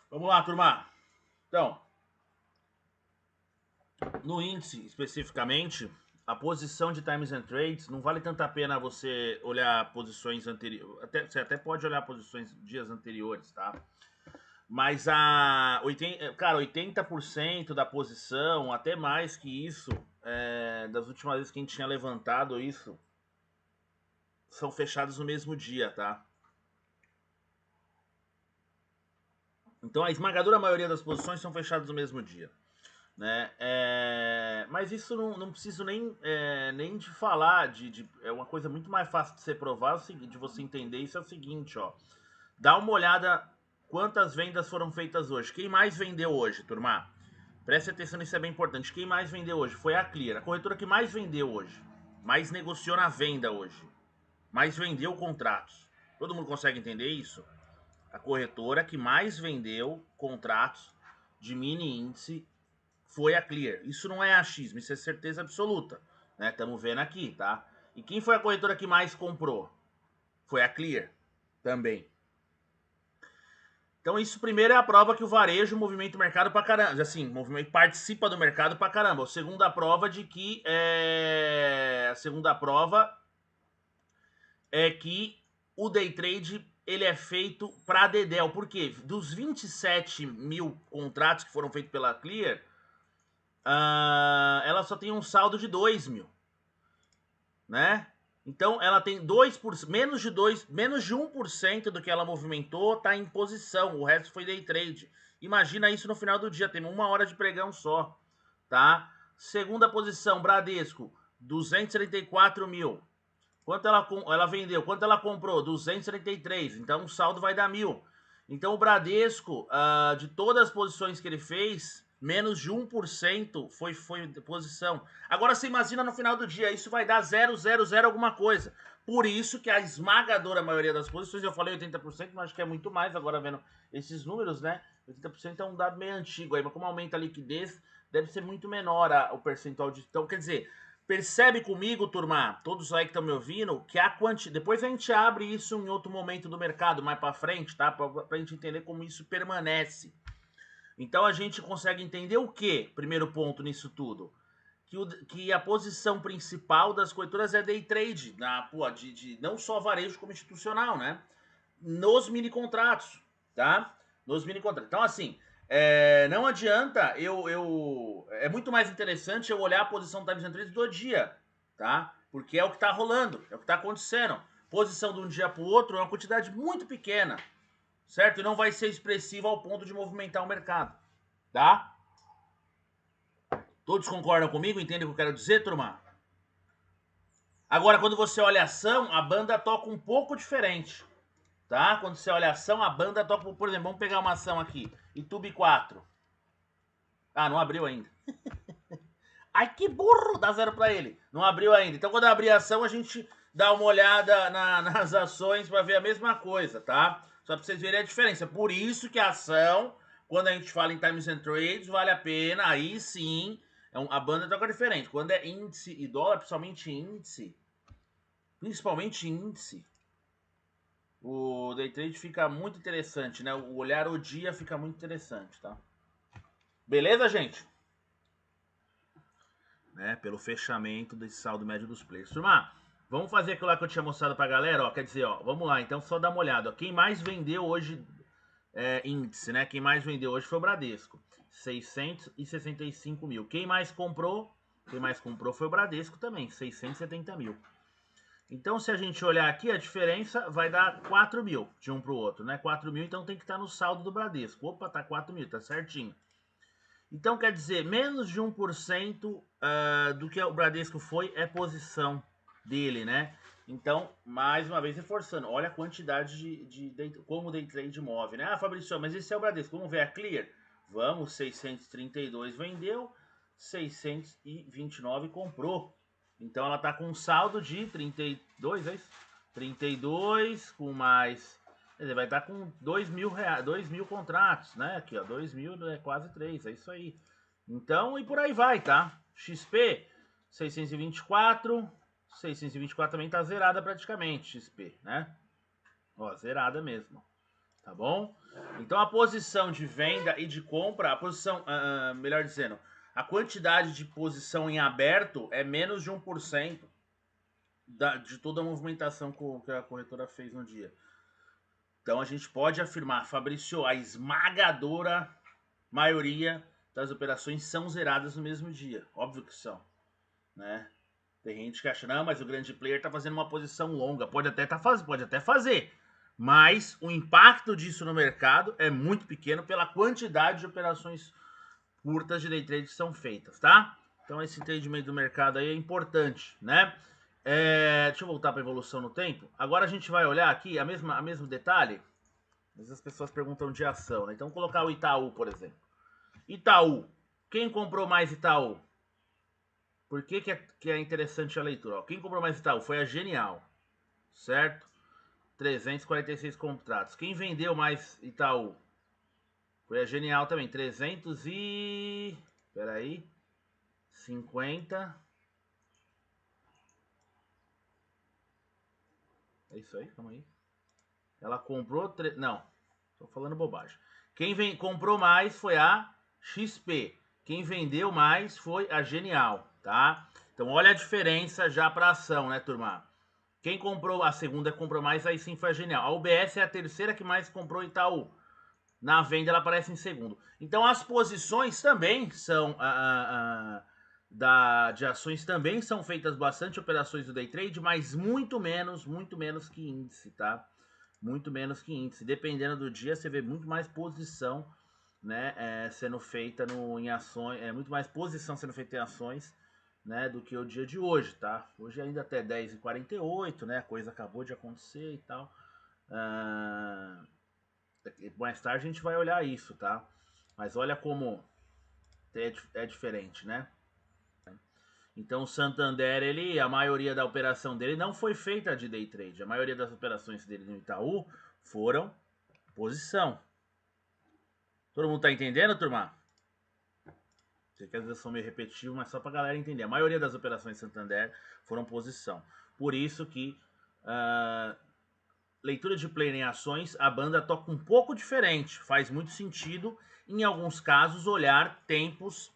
Vamos lá, turma. Então, no índice especificamente, a posição de Times and Trades não vale tanta pena você olhar posições anteriores. Você até pode olhar posições dias anteriores, tá? Mas cara, 80% da posição, até mais que isso, das últimas vezes que a gente tinha levantado isso, são fechados no mesmo dia, tá? Então a esmagadora maioria das posições são fechadas no mesmo dia. Né? Mas isso não preciso nem de falar, é uma coisa muito mais fácil de ser provada, de você entender isso é o seguinte, ó. Dá uma olhada quantas vendas foram feitas hoje. Quem mais vendeu hoje, turma? Preste atenção, isso é bem importante. Quem mais vendeu hoje foi a Clear, a corretora que mais vendeu hoje, mais negociou na venda hoje, mais vendeu contratos. Todo mundo consegue entender isso? A corretora que mais vendeu contratos de mini índice foi a Clear. Isso não é achismo, isso é certeza absoluta. Né? Estamos vendo aqui, tá? E quem foi a corretora que mais comprou? Foi a Clear também. Então isso primeiro é a prova que o varejo movimenta o mercado pra caramba. Assim, o movimento participa do mercado pra caramba. A segunda prova de que a segunda prova é que o day trade ele é feito para Dedel. Por quê? Dos 27 mil contratos que foram feitos pela Clear, ela só tem um saldo de 2 mil, né? Então ela tem 2%, menos de 1% do que ela movimentou tá em posição, o resto foi day trade. Imagina isso no final do dia, tem 1 hora de pregão só, tá? Segunda posição, Bradesco, 234 mil. Quanto ela vendeu? Quanto ela comprou? 233. Então o saldo vai dar 1.000. Então o Bradesco, de todas as posições que ele fez, menos de 1% foi posição. Agora você imagina no final do dia, isso vai dar 0,00 alguma coisa. Por isso que a esmagadora maioria das posições, eu falei 80%, mas acho que é muito mais agora vendo esses números, né? 80% é um dado meio antigo aí, mas como aumenta a liquidez, deve ser muito menor o percentual de. Então, quer dizer, percebe comigo, turma, todos aí que estão me ouvindo, que a quantidade. Depois a gente abre isso em outro momento do mercado, mais para frente, tá? Pra gente entender como isso permanece. Então a gente consegue entender o que? Primeiro ponto nisso tudo. Que a posição principal das corretoras é day trade, não só varejo como institucional, né? Nos mini contratos, tá? Nos mini contratos. Então, assim, não adianta é muito mais interessante eu olhar a posição do Times and Trades do dia, tá? Porque é o que tá rolando, é o que tá acontecendo. Posição de um dia pro outro é uma quantidade muito pequena, certo? E não vai ser expressiva ao ponto de movimentar o mercado, tá? Todos concordam comigo? Entendem o que eu quero dizer, turma? Agora, quando você olha a ação, a banda toca um pouco diferente. Tá? Quando você olha a ação, a banda toca. Por exemplo, vamos pegar uma ação aqui. YouTube 4. Ah, não abriu ainda. Ai, que burro! Dá zero pra ele. Não abriu ainda. Então, quando abrir a ação, a gente dá uma olhada nas ações para ver a mesma coisa, tá? Só pra vocês verem a diferença. Por isso que a ação, quando a gente fala em Times and Trades, vale a pena. Aí sim, a banda toca diferente. Quando é índice e dólar, principalmente índice, o day trade fica muito interessante, né? O olhar o dia fica muito interessante, tá? Beleza, gente? Né? Pelo fechamento desse saldo médio dos players. Turma, vamos fazer aquilo lá que eu tinha mostrado pra galera, ó. Quer dizer, ó, vamos lá, então só dá uma olhada. Ó. Quem mais vendeu hoje índice, né? Quem mais vendeu hoje foi o Bradesco. 665 mil. Quem mais comprou? Quem mais comprou foi o Bradesco também, 670 mil. Então, se a gente olhar aqui, a diferença vai dar 4 mil de um para o outro, né? 4 mil, então tem que estar no saldo do Bradesco. Opa, tá 4 mil, tá certinho. Então, quer dizer, menos de 1% do que o Bradesco foi é posição dele, né? Então, mais uma vez reforçando, olha a quantidade como o day trade move, né? Ah, Fabrício, mas esse é o Bradesco, vamos ver a Clear? Vamos, 632 vendeu, 629 comprou. Então ela tá com um saldo de 32, é isso? 32 com mais. Quer dizer, vai estar com 2 mil, 2 mil contratos, né? Aqui, ó, 2 mil é quase 3, é isso aí. Então, e por aí vai, tá? XP, 624. 624 também tá zerada praticamente, XP, né? Ó, zerada mesmo. tá bom? Então a posição de venda e de compra, a posição, melhor dizendo, a quantidade de posição em aberto é menos de 1% de toda a movimentação que a corretora fez no dia. Então a gente pode afirmar, Fabrício, a esmagadora maioria das operações são zeradas no mesmo dia. Óbvio que são, né? Tem gente que acha, não, mas o grande player tá fazendo uma posição longa. Pode até fazer. Mas o impacto disso no mercado é muito pequeno pela quantidade de operações curtas de day trade que são feitas, tá? Então esse entendimento do mercado aí é importante, né? Deixa eu voltar para a evolução no tempo. Agora a gente vai olhar aqui a mesmo detalhe. Às vezes as pessoas perguntam de ação, né? Então vou colocar o Itaú, por exemplo. Itaú. Quem comprou mais Itaú? Por que é interessante a leitura? Ó, quem comprou mais Itaú foi a Genial, certo? 346 contratos. Quem vendeu mais Itaú? Foi a Genial também. 300 e... Peraí. 50... É isso aí, calma aí. Ela comprou... Não, tô falando bobagem. Quem comprou mais foi a XP. Quem vendeu mais foi a Genial, tá? Então olha a diferença já para ação, né, turma? Quem comprou, a segunda comprou mais, aí sim foi a Genial. A UBS é a terceira que mais comprou Itaú. Na venda ela aparece em segundo. Então as posições também são... de ações também são feitas bastante operações do day trade, mas muito menos que índice, tá? Muito menos que índice. Dependendo do dia, você vê muito mais posição, né, sendo feita em ações, muito mais posição sendo feita em ações, né, do que o dia de hoje, tá? Hoje ainda até 10h48, né, a coisa acabou de acontecer e tal. Mais tarde a gente vai olhar isso, tá? Mas olha como é diferente, né? Então o Santander, a maioria da operação dele não foi feita de day trade. A maioria das operações dele no Itaú foram posição. Todo mundo tá entendendo, turma? Sei que às vezes eu sou meio repetitivo, mas só pra galera entender. A maioria das operações Santander foram posição. Por isso que leitura de play em ações, a banda toca um pouco diferente. Faz muito sentido, em alguns casos, olhar tempos.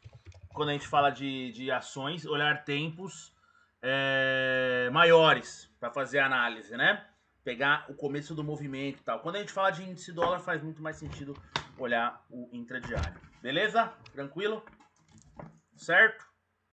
Quando a gente fala de ações, olhar tempos maiores para fazer a análise, né? Pegar o começo do movimento e tal. Quando a gente fala de índice dólar, faz muito mais sentido olhar o intradiário. Beleza? Tranquilo? Certo?